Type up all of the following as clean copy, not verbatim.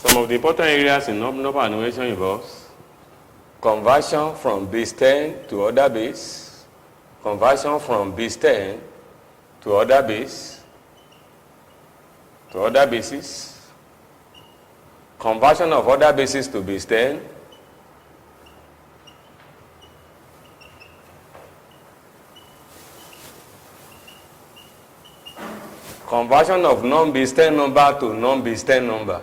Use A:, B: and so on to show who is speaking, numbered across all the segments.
A: Some of the important areas in number and numeration involves conversion from base 10 to other base, conversion from base 10 to other base, to other bases, conversion of other bases to base 10, conversion of non-base 10 number to non-base 10 number.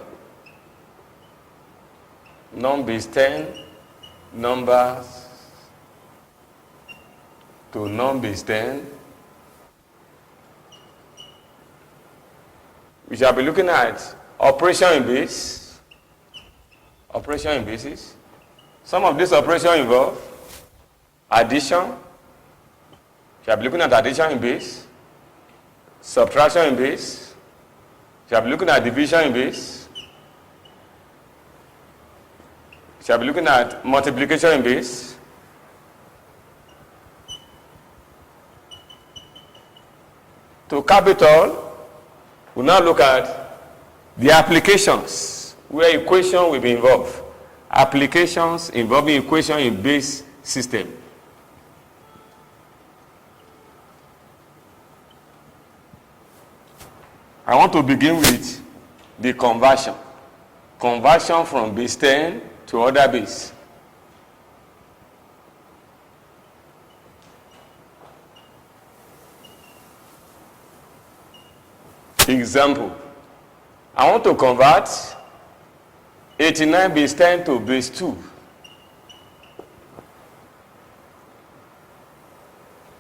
A: Non-base 10 numbers to non-base 10. We shall be looking at operation in base, operation in bases. Some of these operations involve addition. We shall be looking at addition in base, subtraction in base. We shall be looking at division in base. We shall be looking at multiplication in base. To capital, we'll now look at the applications where equation will be involved. Applications involving equation in base system. I want to begin with the conversion. Conversion from base 10 to other base. Example. I want to convert 89 base 10 to base 2.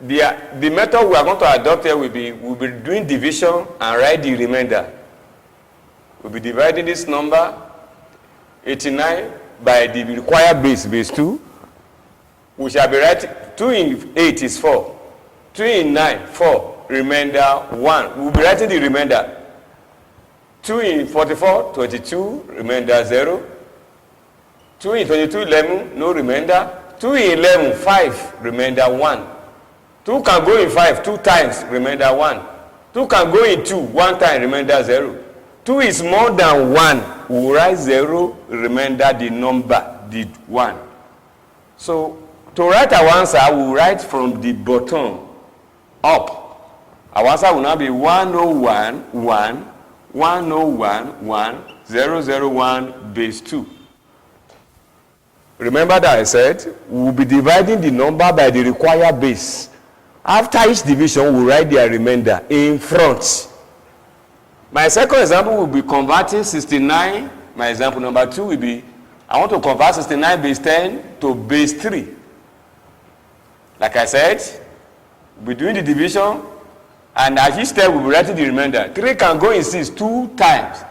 A: The method we are going to adopt here will be doing division and write the remainder. We'll be dividing this number 89 by the required base 2. We shall be writing 2 in 8 is 4. 2 in 9, 4. Remainder 1. We'll be writing the remainder. 2 in 44, 22. Remainder 0. 2 in 22, 11. No remainder. 2 in 11, 5. Remainder 1. 2 can go in 5 2 times. Remainder 1. 2 can go in 2 1 time. Remainder 0. 2 is more than 1. We write 0, remainder the number, the 1. So, to write our answer, we write from the bottom up. Our answer will now be 101, 1, 101, 1, 001, base 2. Remember that I said, we will be dividing the number by the required base. After each division, we write their remainder in front. My second example will be converting 69. My example number 2 will be, I want to convert 69 base 10 to base 3. Like I said, we'll be doing the division, and at each step we'll be writing the remainder. 3 can go in 6 2 times.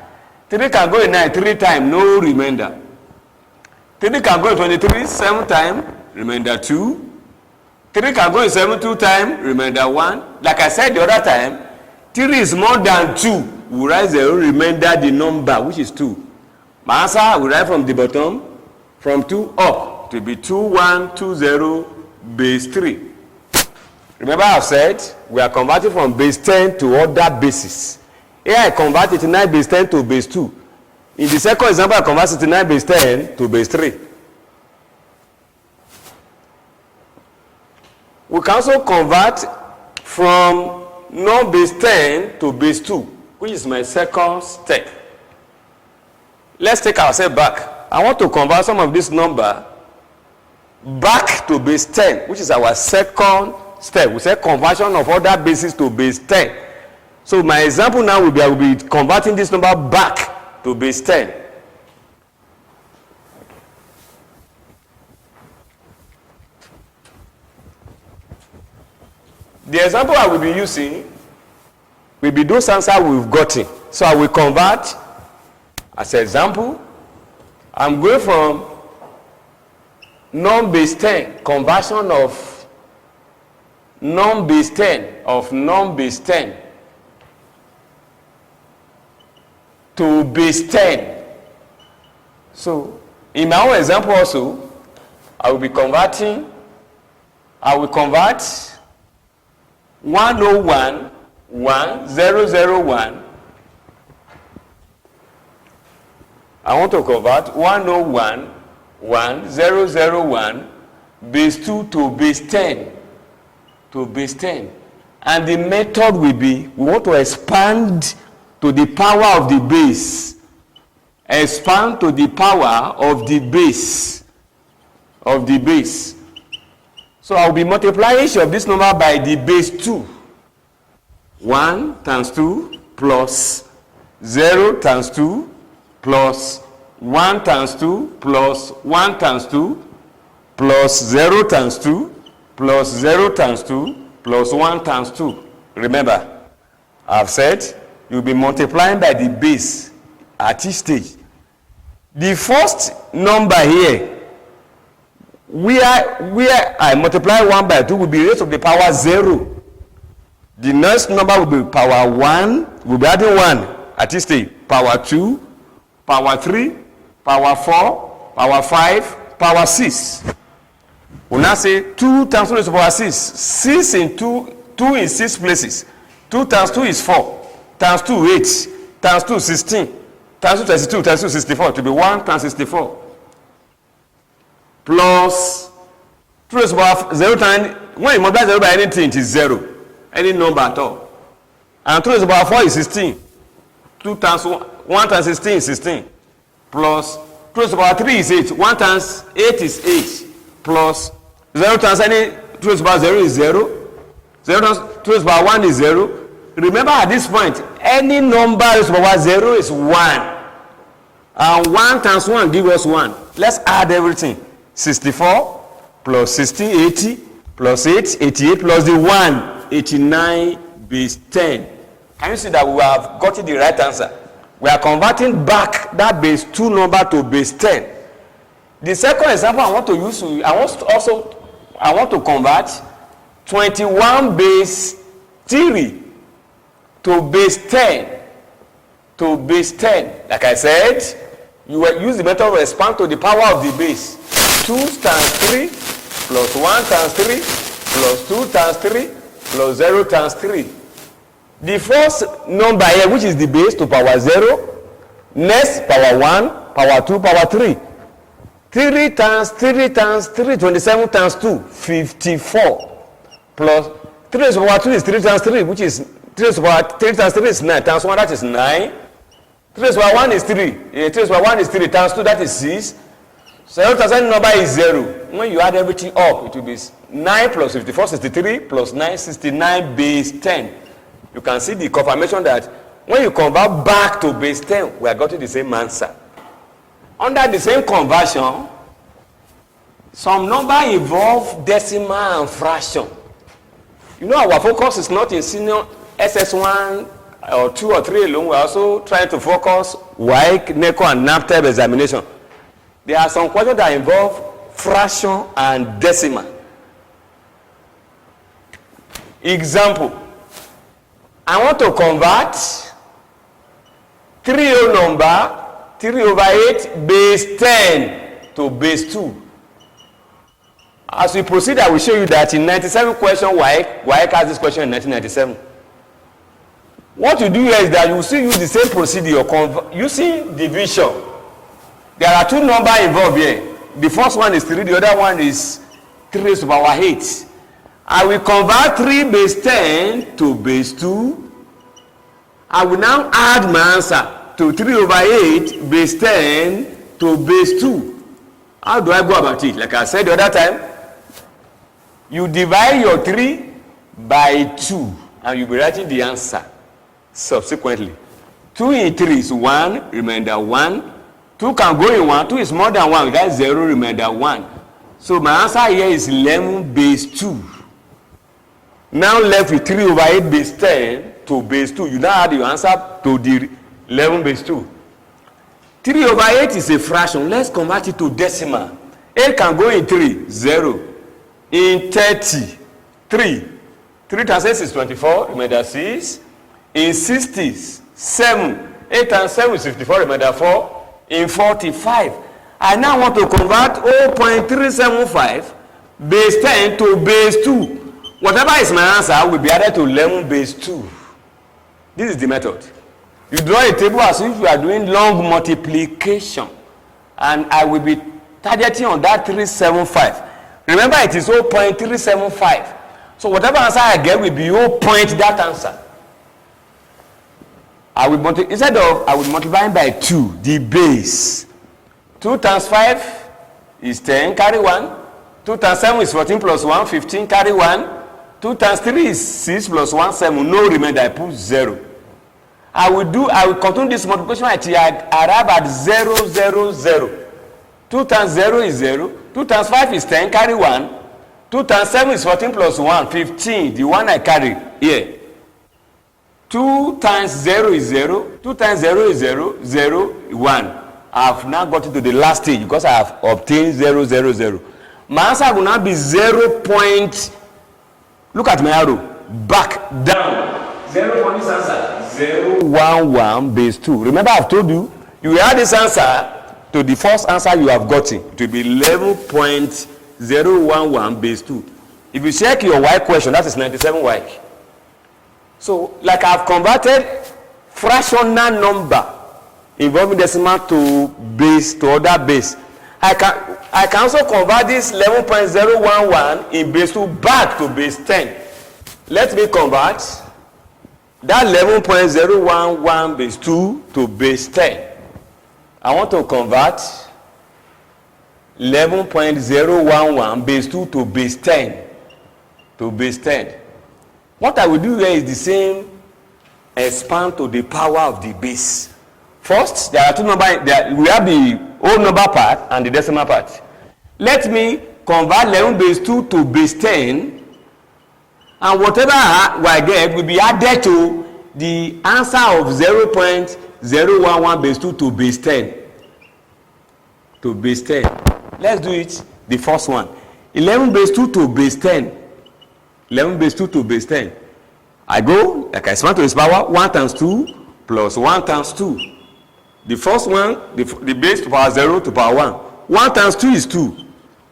A: 3 can go in 9 3 times, no remainder. 3 can go in 23 7 times, remainder 2. 3 can go in 7 2 times, remainder 1. Like I said the other time, 3 is more than 2. We write 0, remainder the number, which is 2. My answer, we write from the bottom, from 2 up, to be 2 1 2 0 base 3. Remember I said, we are converting from base 10 to other bases. Here I convert 89 base 10 to base 2. In the second example, I convert 69 base 10 to base 3. We can also convert from non-base 10 to base 2, which is my second step. Let's take ourselves back. I want to convert some of this number back to base 10, which is our second step. We say conversion of other bases to base 10. So my example now will be, I will be converting this number back to base 10. The example I will be using will be those answers we've gotten. So I will convert, as an example, I'm going from non-base 10, conversion of non-base 10 to base 10. So in my own example also, I will convert 101, 1, 001. I want to convert 101,1001 base 2 to base 10. To base 10. And the method will be, we want to expand to the power of the base. Expand to the power of the base. Of the base. So I'll be multiplying each of this number by the base 2. 1 times 2 plus 0 times 2 plus 1 times 2 plus 1 times 2 plus 0 times 2 plus 0 times 2 plus 1 times 2. Remember, I've said you'll be multiplying by the base at each stage. The first number here, where I multiply 1 by 2 will be raised to the power 0. The next number will be power 1, we'll be adding 1 at each stage. Power 2, power 3, power 4, power 5, power 6. We'll now say 2 times 2 is power 6. 6 in 2 in 6 places. 2 times 2 is 4. Times 2, 8. Times 2, 16. Times 2, 32. Times 2, 64. To be 1 times 64. Plus 2 is power 0 times, when you multiply 0 by anything, it is 0. Any number at all. And 2 is power 4 is 16. 2 times 1 times 16 is 16. Plus 2 is power 3 is 8. 1 times 8 is 8. Plus 0 times any 2 is power 0 is 0. 0 times 2 is power 1 is 0. Remember at this point, any number is power 0 is 1. And 1 times 1 gives us 1. Let's add everything. 64 plus 16, 80 plus 8, 88 plus the 1, 89 base 10. Can you see that we have gotten the right answer? We are converting back that base 2 number to base 10. The second example I want to use, I want to convert 21 base 3 to base 10. To base 10. Like I said, you will use the method of expand to the power of the base. 2 times 3 plus 1 times 3 plus 2 times 3 plus 0 times 3. The first number here, which is the base, to power 0. Next, power 1, power 2, power 3. 3 times 3 times 3, 27 times 2, 54. Plus 3 to the power 2 is 3 times 3, which is 3 to the power 3 times 3 is 9. Times 1, that is 9. 3 to the power 1 is 3. 3 to the power 1 is 3. Times 2, that is 6. 0 times any number is 0. When you add everything up, it will be 9 plus 54, 63, plus 9, 69 base 10. You can see the confirmation that when you convert back to base 10, we are getting the same answer. Under the same conversion, some number involve decimal and fraction. You know, our focus is not in senior SS1 or 2 or 3 alone. We are also trying to focus WAEC, NECO, and NAPTEP examination. There are some questions that involve fraction and decimal. Example, I want to convert 3 whole number 3 over 8 base 10 to base 2. As we proceed, I will show you that in 97 question, WAEC has this question in 1997. What you do here is that you still use the same procedure using division. There are 2 numbers involved here. The first one is 3, the other one is 3 raised to the power 8. I will convert 3 base 10 to base 2. I will now add my answer to 3 over 8 base 10 to base 2. How do I go about it? Like I said the other time, you divide your 3 by 2 and you'll be writing the answer subsequently. 2 in 3 is 1, remainder 1. 2 can go in 1. 2 is more than 1. That's 0, remainder 1. So my answer here is 11 base 2. Now left with 3 over 8 base 10 to base 2. You now add your answer to the 11 base 2. 3 over 8 is a fraction. Let's convert it to decimal. 8 can go in 3, 0. In 30, 3. 3 times 8 is 24, remainder 6. In 60, 7. 8 times 7 is 54, remainder 4. In 45, I now want to convert 0.375 base 10 to base 2. Whatever is my answer will be added to 11 base 2. This is the method. You draw a table as if you are doing long multiplication. And I will be targeting on that 375. Remember, it is 0.375. So whatever answer I get will be 0. That answer. Instead of I will multiply by 2, the base. 2 times 5 is 10, carry 1. 2 times 7 is 14 plus 1, 15, carry 1. 2 times 3 is 6 plus 1, 7. No remainder, I put 0. I will continue this multiplication until I arrive at 0, 0, 0. 2 times 0 is 0. 2 times 5 is 10, carry 1. 2 times 7 is 14 plus 1, 15. The one I carry here. 2 times 0 is 0. 2 times 0 is 0. 0, 1. I have now got to the last stage because I have obtained 0, 0, 0. My answer will now be 0. Look at my arrow. Back, down. 0 point this answer. 0, 1, 1, base 2. Remember, I've told you, you add this answer to the first answer you have gotten. It will be 11.011 base 2. If you check your Y question, that is 97Y. So, like I've converted fractional number involving decimal to base, to other base. I can also convert this 11.011 in base 2 back to base 10. Let me convert that 11.011 base 2 to base 10. I want to convert 11.011 base 2 to base 10. To base 10. What I will do here is the same, expand to the power of the base. First, there are two numbers. We have the whole number part and the decimal part. Let me convert 11 base 2 to base 10, and whatever I get will be added to the answer of 0.011 base 2 to base 10. To base 10. Let's do it, the first one. 11 base 2 to base 10. 11 base 2 to base 10. I go, like I expand to its power, 1 times 2 plus 1 times 2. The first one, the base to power 0 to power 1. 1 times 2 is 2.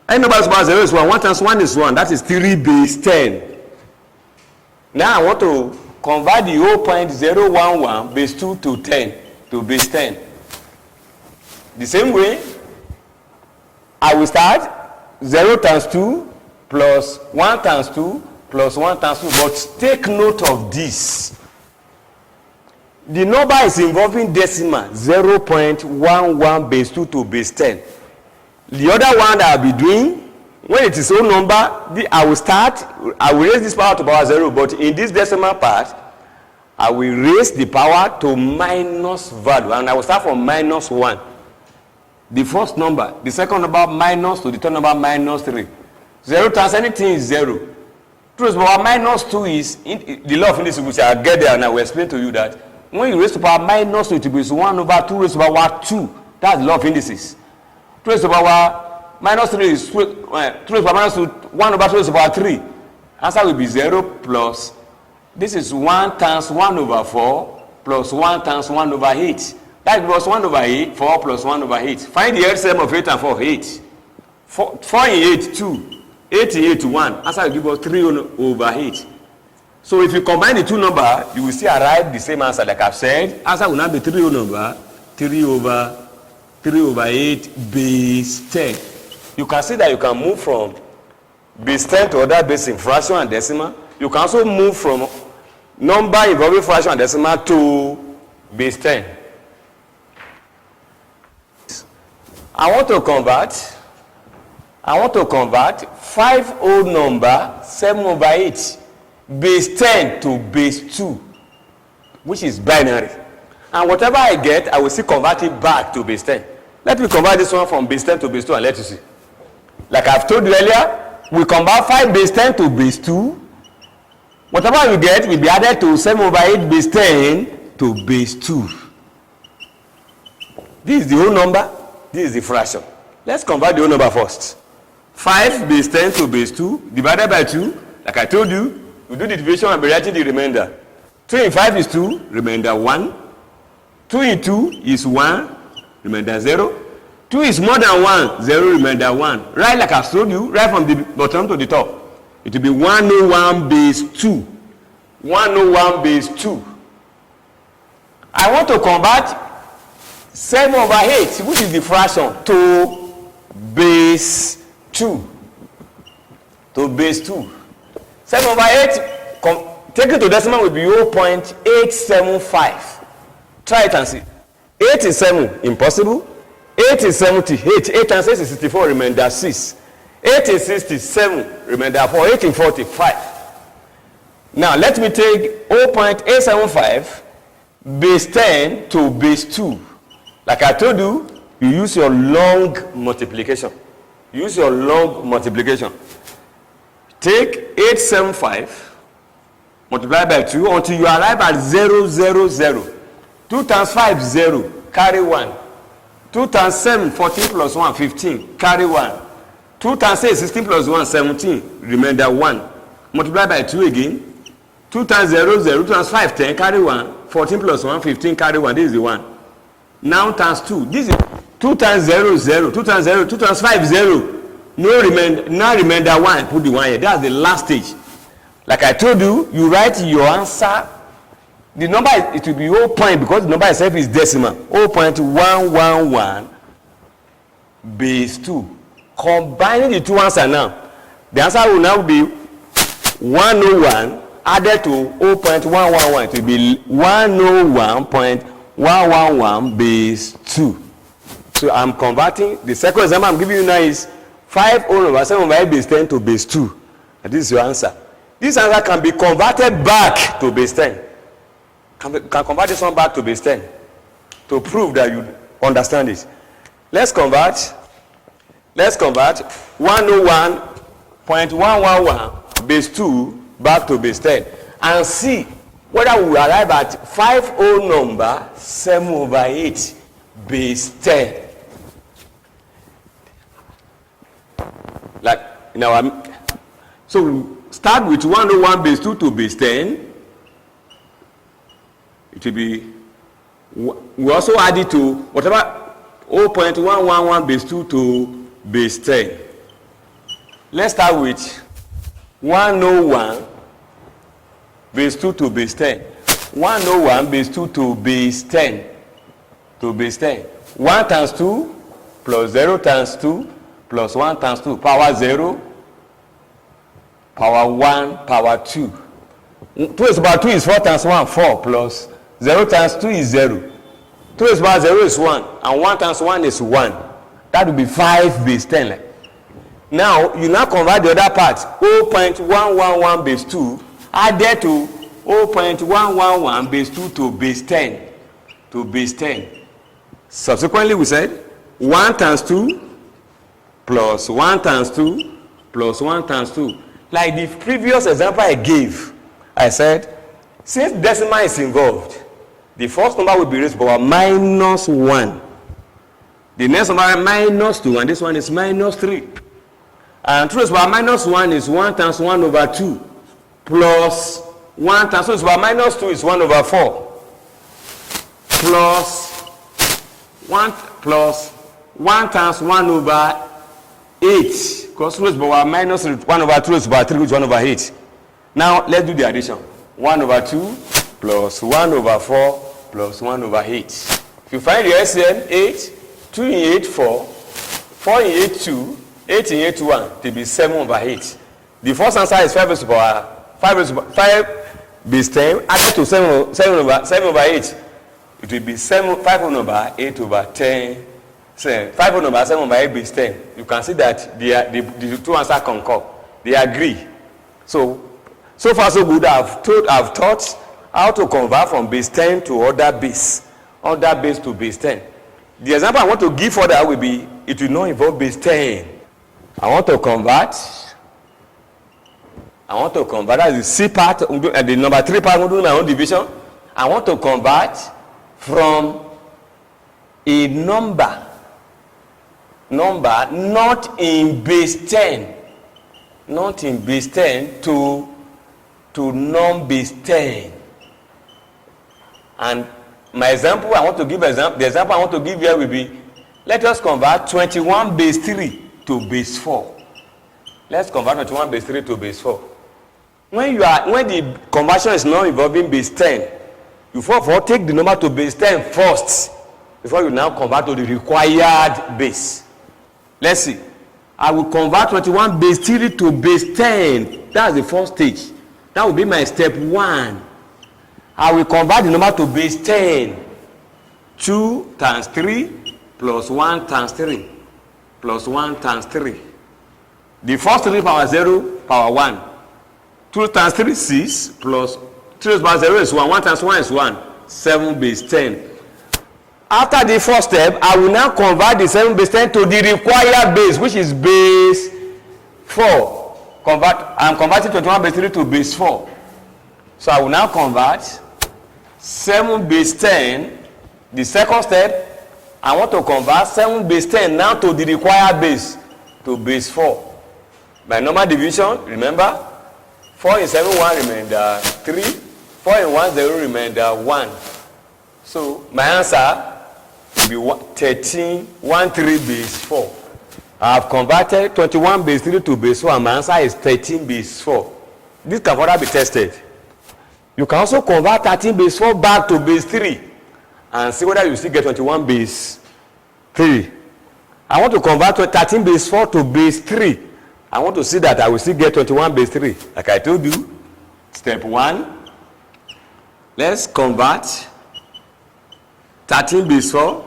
A: Any number to power 0 is 1. 1 times 1 is 1. That is 3 base 10. Now I want to convert the 0.011 base 2 to 10, to base 10. The same way, I will start 0 times 2 plus 1 times 2 plus 1 times 2. But take note of this. The number is involving decimal 0.11 base 2 to base 10. The other one that I'll be doing, when it is whole number, I will raise this power to power 0, but in this decimal part, I will raise the power to minus value, and I will start from minus 1. The first number, the second number minus 2, the third number minus 3. 0 times anything is 0. 2 raised to power minus 2 is, the law of indivisibility. I'll get there and I will explain to you that when you raise to power minus 2, it will be 1 over 2 raised to power 2. That's the law of indices. 2 raised to power minus 3 is 2 raised to power minus 2, 1 over 2 raised to power 3. Answer will be 0 plus, this is 1 times 1 over 4 plus 1 times 1 over 8. That plus 1 over 8, 4 plus 1 over 8. Find the LCM of 8 and 4, 8. 4 in 8, 2. 8 in 8, 1. Answer will give us 3 over 8. So if you combine the two numbers, you will still arrive the same answer. Like I've said, answer will not be 3 over 8 base 10. You can see that you can move from base 10 to other base in fraction and decimal. You can also move from number involving fraction and decimal to base 10. I want to convert 5 whole number 7 over 8 base 10 to base 2, which is binary. And whatever I get, I will still convert it back to base 10. Let me convert this one from base 10 to base 2 and let you see. Like I've told you earlier, we convert 5 base 10 to base 2. Whatever you get will be added to 7 over 8 base 10 to base 2. This is the whole number. This is the fraction. Let's convert the whole number first. 5 base 10 to base 2 divided by 2. Like I told you, we do the division and be writing the remainder. 2 in 5 is 2, remainder 1. 2 in 2 is 1, remainder 0. 2 is more than 1, 0, remainder 1. Right, like I've told you, right from the bottom to the top. It will be 101 base 2. 101 base 2. I want to convert 7 over 8, which is the fraction, to base 2. To base 2. 7 over 8, take it to decimal will be 0.875. Try it and see. 8 is 7, impossible. 8 is 70, 8 times 8 is 64, remainder 6. 8 is 67, remainder 4, 8 is 45. Now let me take 0.875 base 10 to base 2. Like I told you, you use your long multiplication. Use your long multiplication. Take 875, multiply by 2 until you arrive at 0, 0, 0. 2 times 5, 0, carry 1. 2 times 7, 14 plus 1, 15, carry 1. 2 times 8, 16 plus 1, 17, remainder 1. Multiply by 2 again. 2 times 0, 0, 2 times 5, 10, carry 1. 14 plus 1, 15, carry 1. This is the 1. Now times 2. This is 2 times 0, 0. 2 times 0, 2 times 5, 0. No remainder, now remainder 1. Put the 1 here. That's the last stage. Like I told you, you write your answer. The number, it will be 0 point because the number itself is decimal. 0.111 base 2. Combining the two answers now, the answer will now be 101 added to 0.111. It will be 101.111 base 2. So I'm converting. The second example I'm giving you now is 5 over 7 over 8 base 10 to base 2. And this is your answer. This answer can be converted back to base 10. Can convert this one back to base 10 to prove that you understand it. Let's convert 101.111 base 2 back to base 10 and see whether we arrive at 50 number 7 over 8 base 10. Like in our, so we start with 101 base 2 to base 10. It will be, we also add it to whatever 0.111 base 2 to base 10. Let's start with 101 base 2 to base 10. 101 base 2 to base 10. To base 10. 1 times 2 plus 0 times 2 plus 1 times 2. Power 0, power 1, power 2. 2 is about 2 is 4 times 1, 4 plus 0 times 2 is 0. 2 is about 0 is 1. And 1 times 1 is 1. That will be 5 base 10. Now, you now convert the other part. 0.111 base 2 added to 0.111 base 2 to base 10. To base 10. Subsequently, we said 1 times 2 plus 1 times 2 plus 1 times 2. Like the previous example I gave, I said, since decimal is involved, the first number will be raised by minus 1. The next number is minus 2, and this one is minus 3. And 2 raised by minus 1 is 1 times 1 over 2, plus 1 times 2 is by minus 2 is 1 over 4, plus 1 times 1 over 8, because 2 raised by minus 1 over 2 is by 3, which is 1 over 8. Now, let's do the addition. 1 over 2 plus 1 over 4 plus 1 over 8. If you find the LCM, 8, 2 in 8, 4, 4 in 8, 2, 8 in 8, 1, it will be 7 over 8. The first answer is 5 raised to power 5 base 10 added to 7 over 8. It will be 5 over 8 over 10. 5 over 7 over 8 base 10. You can see that the two answers concur. They agree. So far so good. I've taught how to convert from base 10 to other base to base 10. The example I want to give for that will be, it will not involve base 10. I want to convert, that is the C part, and the number 3 part, I'm doing my own division. I want to convert from a number not in base 10, to non-base 10. And my example, the example I want to give here will be, let us convert 21 base 3 to base 4. Let's convert 21 base 3 to base 4. When the conversion is not involving base 10, You first take the number to base 10 first before you now convert to the required base. Let's see. I will convert 21 base 3 to base 10. That's the first stage. That will be my step 1. I will convert the number to base 10. 2 times 3 plus 1 times 3 plus 1 times 3. The first 3 power 0 power 1. 2 times 3 is 6 plus 3 power 0 is 1. 1 times 1 is 1. 7 base 10. After the first step, I will now convert the 7 base 10 to the required base, which is base 4. I'm converting 21 base 3 to base 4. So I will now convert 7 base 10. The second step, I want to convert 7 base 10 now to the required base, to base 4. By normal division, remember, 4 in 7, 1 remainder 3. 4 in 1, 0 remainder 1. So my answer will be 13, 1, 3 base 4. I have converted 21 base 3 to base 4, and my answer is 13 base 4. This can further be tested. You can also convert 13 base 4 back to base 3 and see whether you still get 21 base 3. I want to convert 13 base 4 to base 3. I want to see that I will still get 21 base 3. Like I told you, step 1, let's convert 13 base 4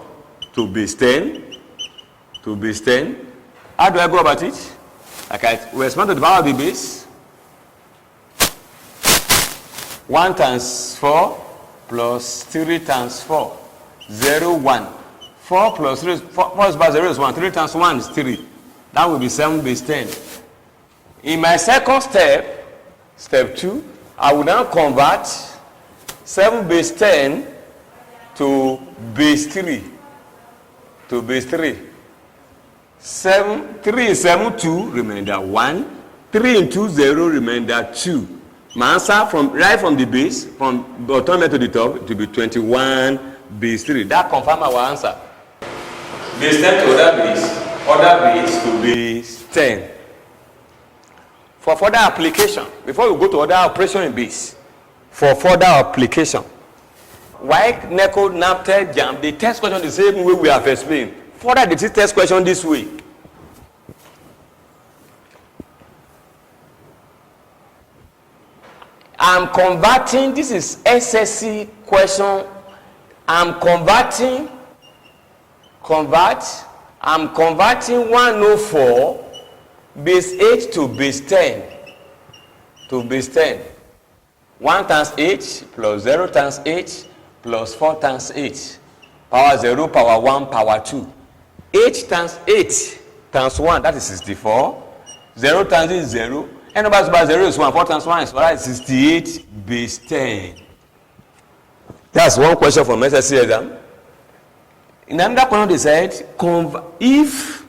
A: to base 10. To base 10. How do I go about it? Like we expand to the power of the base. 1 times 4 plus 3 times 4. 0, 1. 4 plus 3, 4 plus 0 is 1. 3 times 1 is 3. That will be 7 base 10. In my second step, step 2, I will now convert 7 base 10 to base 3. To base 3. 3 is 7, 2, remainder 1. 3 into 0, remainder 2. My answer right from the base, from bottom to the top, it will be 21 base 3. That confirms our answer. Base 10 to other base to base 10. For further application, before we go to other operation in base, for further application, WAEC, NECO, NAPTED, JAMB, they test question the same way we have explained. Further, they test question this way. I'm converting, this is SSC question. I'm converting 104 base 8 to base 10. To base 10. 1 times 8 plus 0 times 8 plus 4 times 8. Power 0, power 1, power 2. 8 times 8 times 1, that is 64. 0 times 8 is 0. And number by 0 is 1. 4 times 1 is 4. That is 68 base 10. That's one question from SSC exam. In another question, they said, if